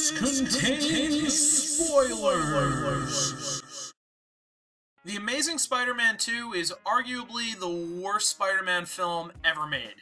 This contains spoilers. The Amazing Spider-Man 2 is arguably the worst Spider-Man film ever made.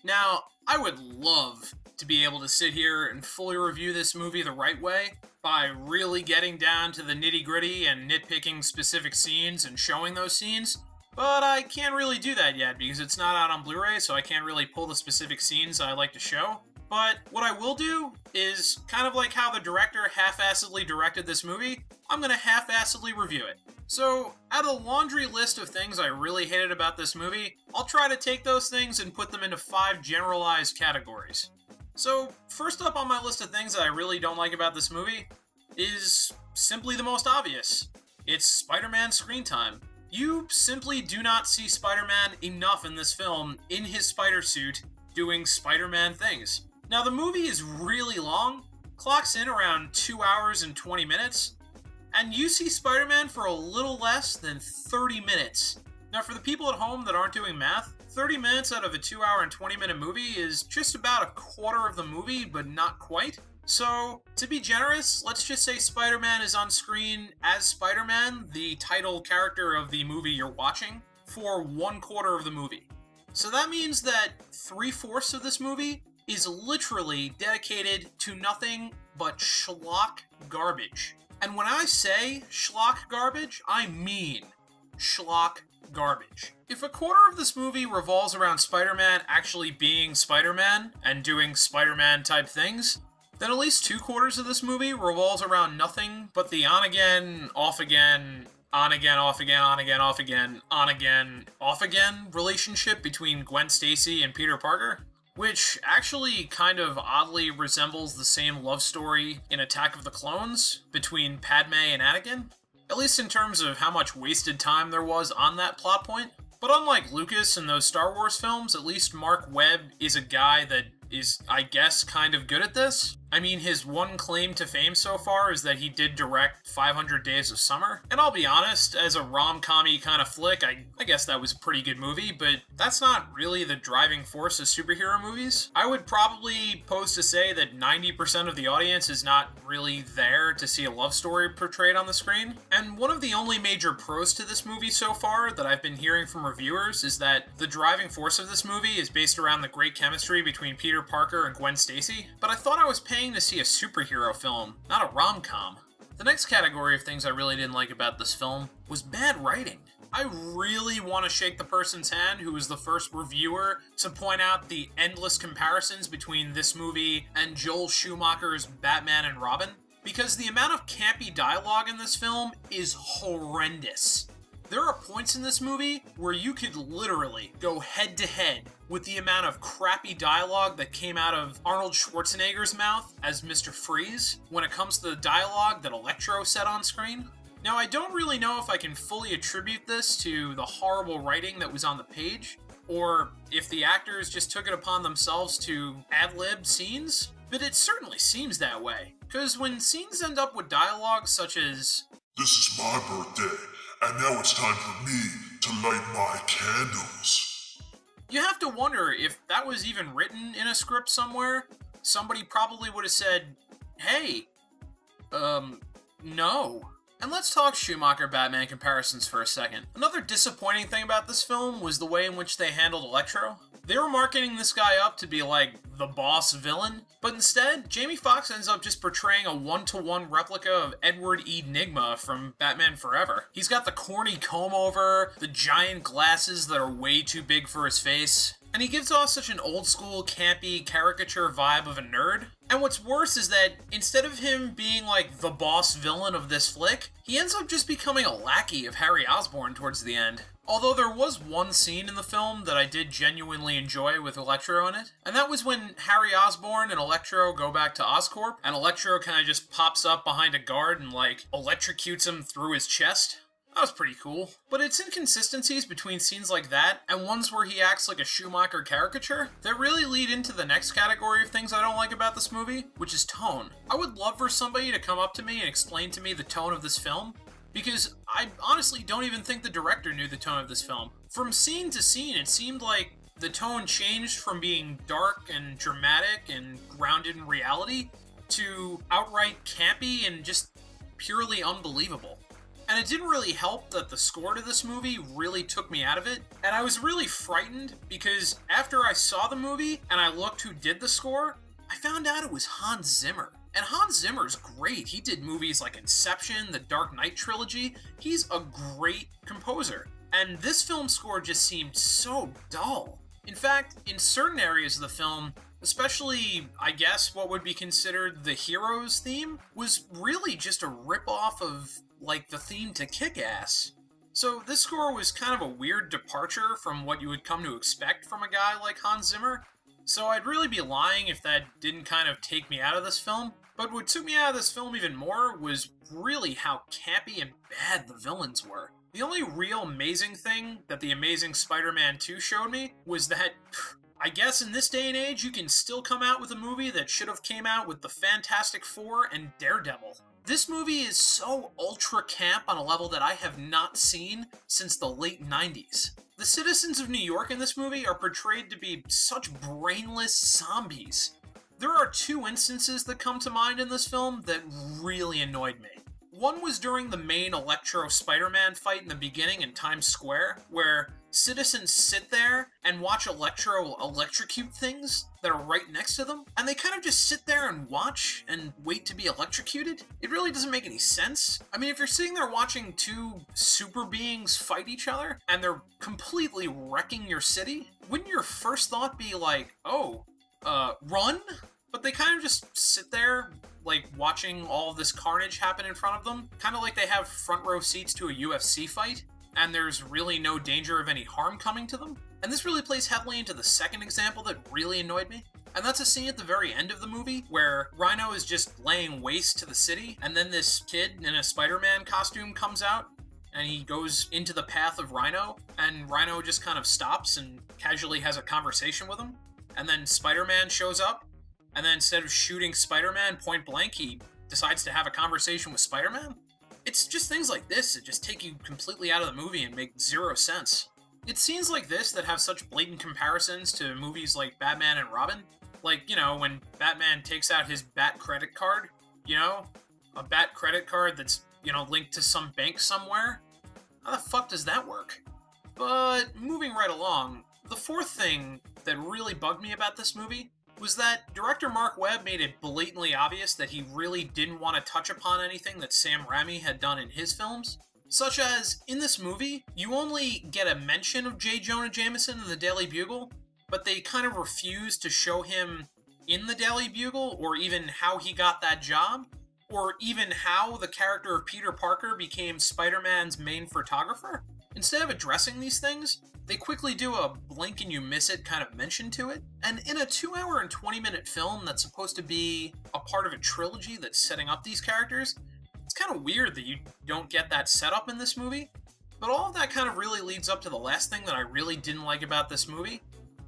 Now, I would love to be able to sit here and fully review this movie the right way, by really getting down to the nitty-gritty and nitpicking specific scenes and showing those scenes, but I can't really do that yet because it's not out on Blu-ray, so I can't really pull the specific scenes I like to show. But what I will do is, kind of like how the director half-assedly directed this movie, I'm gonna half-assedly review it. So, out of a laundry list of things I really hated about this movie, I'll try to take those things and put them into 5 generalized categories. So, first up on my list of things that I really don't like about this movie is simply the most obvious. It's Spider-Man screen time. You simply do not see Spider-Man enough in this film in his spider suit doing Spider-Man things. Now, the movie is really long, clocks in around 2 hours and 20 minutes, and you see Spider-Man for a little less than 30 minutes. Now, for the people at home that aren't doing math, 30 minutes out of a 2 hour and 20 minute movie is just about a quarter of the movie, but not quite. So, to be generous, let's just say Spider-Man is on screen as Spider-Man, the title character of the movie you're watching, for 1/4 of the movie. So that means that 3/4 of this movie is literally dedicated to nothing but schlock garbage. And when I say schlock garbage, I mean schlock garbage. If a quarter of this movie revolves around Spider-Man actually being Spider-Man and doing Spider-Man type things, then at least 2/4 of this movie revolves around nothing but the on-again, off-again, on-again, off-again, on-again, off-again, on-again, off-again relationship between Gwen Stacy and Peter Parker, which actually kind of oddly resembles the same love story in Attack of the Clones between Padme and Anakin, at least in terms of how much wasted time there was on that plot point. But unlike Lucas in those Star Wars films, at least Mark Webb is a guy that is, I guess, kind of good at this. I mean, his one claim to fame so far is that he did direct 500 Days of Summer. And I'll be honest, as a rom-com-y kind of flick, I guess that was a pretty good movie, but that's not really the driving force of superhero movies. I would probably pose to say that 90% of the audience is not really there to see a love story portrayed on the screen. And one of the only major pros to this movie so far that I've been hearing from reviewers is that the driving force of this movie is based around the great chemistry between Peter Parker and Gwen Stacy. But I thought I was paying to see a superhero film, not a rom-com. The next category of things I really didn't like about this film was bad writing. I really want to shake the person's hand who was the first reviewer to point out the endless comparisons between this movie and Joel Schumacher's Batman and Robin, because the amount of campy dialogue in this film is horrendous. There are points in this movie where you could literally go head-to-head with the amount of crappy dialogue that came out of Arnold Schwarzenegger's mouth as Mr. Freeze when it comes to the dialogue that Electro said on screen. Now, I don't really know if I can fully attribute this to the horrible writing that was on the page, or if the actors just took it upon themselves to ad-lib scenes, but it certainly seems that way. Because when scenes end up with dialogue such as, "This is my birthday, and now it's time for me to light my candles," you have to wonder if that was even written in a script somewhere. Somebody probably would have said, hey, no. And let's talk Schumacher-Batman comparisons for a second. Another disappointing thing about this film was the way in which they handled Electro. They were marketing this guy up to be like the boss villain, but instead, Jamie Foxx ends up just portraying a one-to-one replica of Edward E. Nygma from Batman Forever. He's got the corny comb-over, the giant glasses that are way too big for his face, and he gives off such an old-school, campy, caricature vibe of a nerd. And what's worse is that, instead of him being like the boss villain of this flick, he ends up just becoming a lackey of Harry Osborn towards the end. Although there was one scene in the film that I did genuinely enjoy with Electro in it, and that was when Harry Osborn and Electro go back to Oscorp, and Electro kind of just pops up behind a guard and, like, electrocutes him through his chest. That was pretty cool. But it's inconsistencies between scenes like that and ones where he acts like a Schumacher caricature that really lead into the next category of things I don't like about this movie, which is tone. I would love for somebody to come up to me and explain to me the tone of this film, because I honestly don't even think the director knew the tone of this film. From scene to scene, it seemed like the tone changed from being dark and dramatic and grounded in reality to outright campy and just purely unbelievable. And it didn't really help that the score to this movie really took me out of it, and I was really frightened because after I saw the movie and I looked who did the score, I found out it was Hans Zimmer. And Hans Zimmer's great. He did movies like Inception, the Dark Knight trilogy. He's a great composer. And this film score just seemed so dull. In fact, in certain areas of the film, especially, I guess, what would be considered the hero's theme, was really just a ripoff of, like, the theme to Kick-Ass. So this score was kind of a weird departure from what you would come to expect from a guy like Hans Zimmer. So I'd really be lying if that didn't kind of take me out of this film. But what took me out of this film even more was really how campy and bad the villains were. The only real amazing thing that The Amazing Spider-Man 2 showed me was that, I guess in this day and age, you can still come out with a movie that should have came out with the Fantastic Four and Daredevil. This movie is so ultra camp on a level that I have not seen since the late 90s. The citizens of New York in this movie are portrayed to be such brainless zombies. There are two instances that come to mind in this film that really annoyed me. One was during the main Electro Spider-Man fight in the beginning in Times Square, where citizens sit there and watch Electro electrocute things that are right next to them, and they kind of just sit there and watch and wait to be electrocuted. It really doesn't make any sense. I mean, if you're sitting there watching two super beings fight each other, and they're completely wrecking your city, wouldn't your first thought be like, oh, run? But they kind of just sit there, like, watching all of this carnage happen in front of them, kind of like they have front row seats to a UFC fight, and there's really no danger of any harm coming to them. And this really plays heavily into the second example that really annoyed me, and that's a scene at the very end of the movie where Rhino is just laying waste to the city, and then this kid in a Spider-Man costume comes out, and he goes into the path of Rhino, and Rhino just kind of stops and casually has a conversation with him, and then Spider-Man shows up, and then instead of shooting Spider-Man point blank, he decides to have a conversation with Spider-Man. It's just things like this that just take you completely out of the movie and make zero sense. It's scenes like this that have such blatant comparisons to movies like Batman and Robin. Like, you know, when Batman takes out his Bat credit card, you know? A Bat credit card that's, you know, linked to some bank somewhere. How the fuck does that work? But moving right along, the fourth thing that really bugged me about this movie was that director Mark Webb made it blatantly obvious that he really didn't want to touch upon anything that Sam Raimi had done in his films. Such as, in this movie, you only get a mention of J. Jonah Jameson in the Daily Bugle, but they kind of refuse to show him in the Daily Bugle, or even how he got that job, or even how the character of Peter Parker became Spider-Man's main photographer. Instead of addressing these things, they quickly do a blink and you miss it kind of mention to it. And in a 2-hour and 20-minute film that's supposed to be a part of a trilogy that's setting up these characters, it's kind of weird that you don't get that setup in this movie. But all of that kind of really leads up to the last thing that I really didn't like about this movie,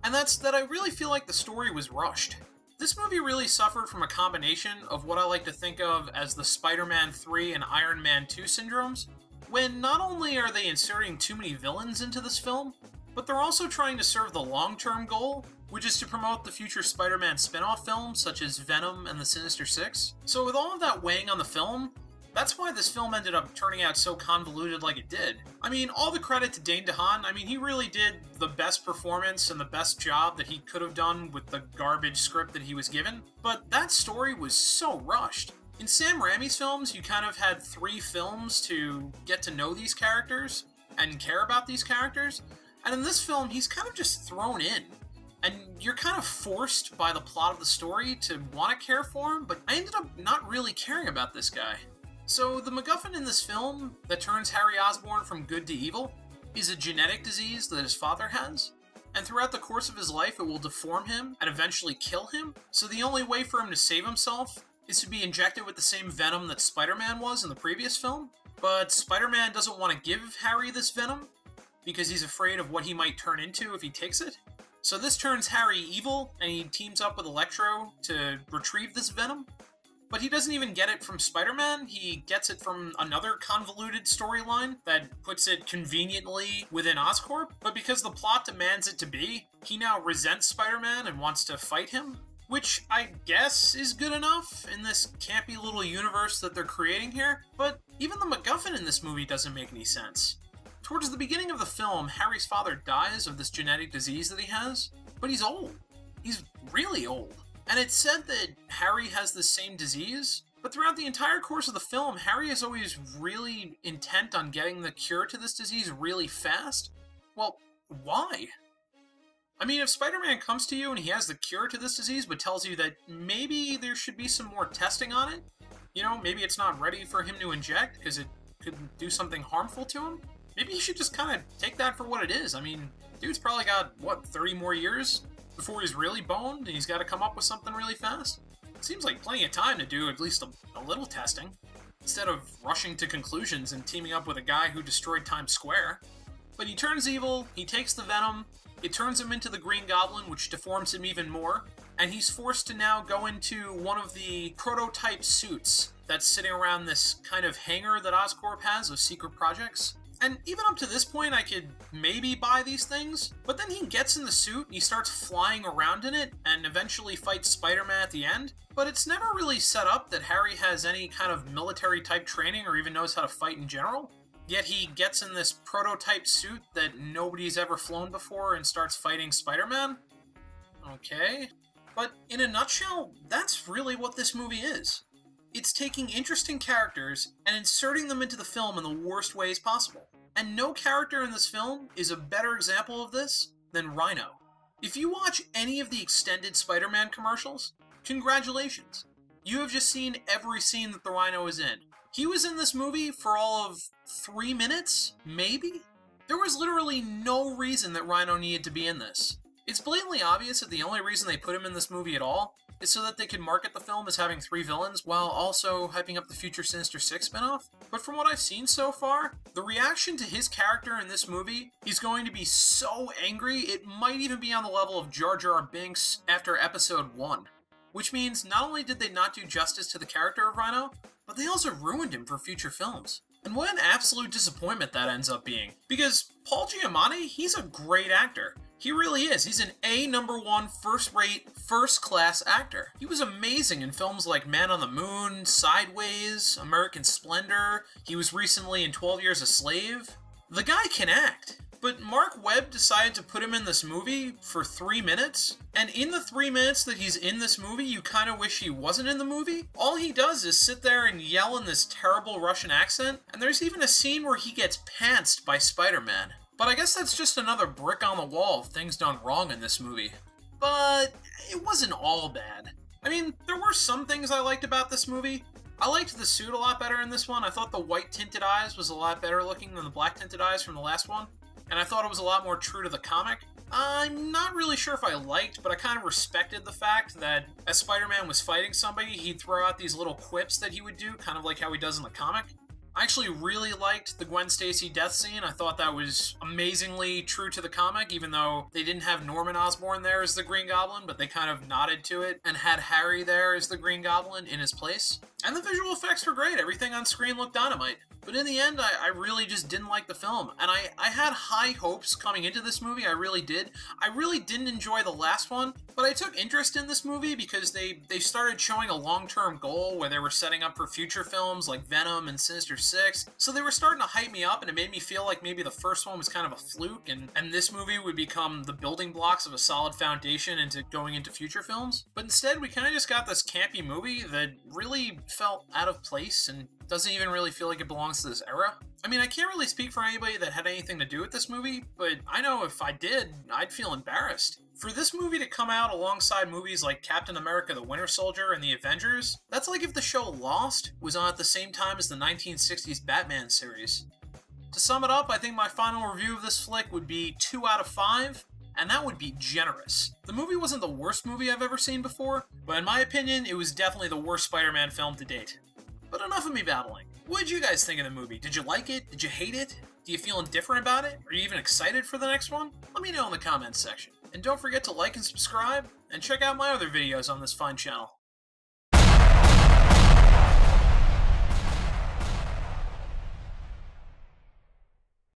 and that's that I really feel like the story was rushed. This movie really suffered from a combination of what I like to think of as the Spider-Man 3 and Iron Man 2 syndromes, when not only are they inserting too many villains into this film, but they're also trying to serve the long-term goal, which is to promote the future Spider-Man spin-off films such as Venom and the Sinister Six. So with all of that weighing on the film, that's why this film ended up turning out so convoluted like it did. I mean, all the credit to Dane DeHaan. I mean, he really did the best performance and the best job that he could have done with the garbage script that he was given, but that story was so rushed. In Sam Raimi's films, you kind of had 3 films to get to know these characters and care about these characters, and in this film, he's kind of just thrown in. And you're kind of forced by the plot of the story to want to care for him, but I ended up not really caring about this guy. So the MacGuffin in this film that turns Harry Osborn from good to evil is a genetic disease that his father has, and throughout the course of his life it will deform him and eventually kill him, so the only way for him to save himself is to be injected with the same venom that Spider-Man was in the previous film. But Spider-Man doesn't want to give Harry this venom because he's afraid of what he might turn into if he takes it. So this turns Harry evil, and he teams up with Electro to retrieve this venom. But he doesn't even get it from Spider-Man, he gets it from another convoluted storyline that puts it conveniently within Oscorp. But because the plot demands it to be, he now resents Spider-Man and wants to fight him. which I guess is good enough in this campy little universe that they're creating here, but even the MacGuffin in this movie doesn't make any sense. Towards the beginning of the film, Harry's father dies of this genetic disease that he has, but he's old. He's really old. And it's said that Harry has the same disease, but throughout the entire course of the film, Harry is always really intent on getting the cure to this disease really fast. Well, why? I mean, if Spider-Man comes to you and he has the cure to this disease but tells you that maybe there should be some more testing on it, you know, maybe it's not ready for him to inject because it could do something harmful to him, maybe he should just kind of take that for what it is. I mean, dude's probably got, what, 30 more years before he's really boned and he's got to come up with something really fast? Seems like plenty of time to do at least a little testing, instead of rushing to conclusions and teaming up with a guy who destroyed Times Square. But he turns evil, he takes the venom, it turns him into the Green Goblin, which deforms him even more, and he's forced to now go into one of the prototype suits that's sitting around this kind of hangar that Oscorp has of secret projects. And even up to this point, I could maybe buy these things, but then he gets in the suit and he starts flying around in it and eventually fights Spider-Man at the end. But it's never really set up that Harry has any kind of military-type training or even knows how to fight in general. Yet he gets in this prototype suit that nobody's ever flown before and starts fighting Spider-Man? Okay. But in a nutshell, that's really what this movie is. It's taking interesting characters and inserting them into the film in the worst ways possible. And no character in this film is a better example of this than Rhino. If you watch any of the extended Spider-Man commercials, congratulations. You have just seen every scene that the Rhino is in. He was in this movie for all of 3 minutes, maybe? There was literally no reason that Rhino needed to be in this. It's blatantly obvious that the only reason they put him in this movie at all is so that they could market the film as having 3 villains while also hyping up the future Sinister Six spinoff. But from what I've seen so far, the reaction to his character in this movie is going to be so angry it might even be on the level of Jar Jar Binks after episode 1. Which means not only did they not do justice to the character of Rhino, but they also ruined him for future films. And what an absolute disappointment that ends up being. Because Paul Giamatti, he's a great actor. He really is. He's an #1 first-rate, first-class actor. He was amazing in films like Man on the Moon, Sideways, American Splendor. He was recently in 12 Years a Slave. The guy can act. But Mark Webb decided to put him in this movie for 3 minutes, and in the 3 minutes that he's in this movie, you kind of wish he wasn't in the movie. All he does is sit there and yell in this terrible Russian accent, and there's even a scene where he gets pantsed by Spider-Man. But I guess that's just another brick on the wall of things done wrong in this movie. But it wasn't all bad. I mean, there were some things I liked about this movie. I liked the suit a lot better in this one. I thought the white tinted eyes was a lot better looking than the black tinted eyes from the last one. And I thought it was a lot more true to the comic. I'm not really sure if I liked, but I kind of respected the fact that as Spider-Man was fighting somebody, he'd throw out these little quips that he would do, kind of like how he does in the comic. I actually really liked the Gwen Stacy death scene. I thought that was amazingly true to the comic, even though they didn't have Norman Osborn there as the Green Goblin, but they kind of nodded to it and had Harry there as the Green Goblin in his place. And the visual effects were great. Everything on screen looked dynamite. But in the end, I really just didn't like the film. And I had high hopes coming into this movie, I really did. I really didn't enjoy the last one, but I took interest in this movie because they started showing a long-term goal where they were setting up for future films like Venom and Sinister Six. So they were starting to hype me up, and it made me feel like maybe the first one was kind of a fluke, and this movie would become the building blocks of a solid foundation into going into future films. But instead, we kind of just got this campy movie that really felt out of place and doesn't even really feel like it belongs to this era. I mean, I can't really speak for anybody that had anything to do with this movie, but I know if I did, I'd feel embarrassed. For this movie to come out alongside movies like Captain America the Winter Soldier and the Avengers, that's like if the show Lost was on at the same time as the 1960s Batman series. To sum it up, I think my final review of this flick would be 2 out of 5, and that would be generous. The movie wasn't the worst movie I've ever seen before, but in my opinion, it was definitely the worst Spider-Man film to date. But enough of me babbling. What did you guys think of the movie? Did you like it? Did you hate it? Do you feel indifferent about it? Are you even excited for the next one? Let me know in the comments section. And don't forget to like and subscribe, and check out my other videos on this fine channel.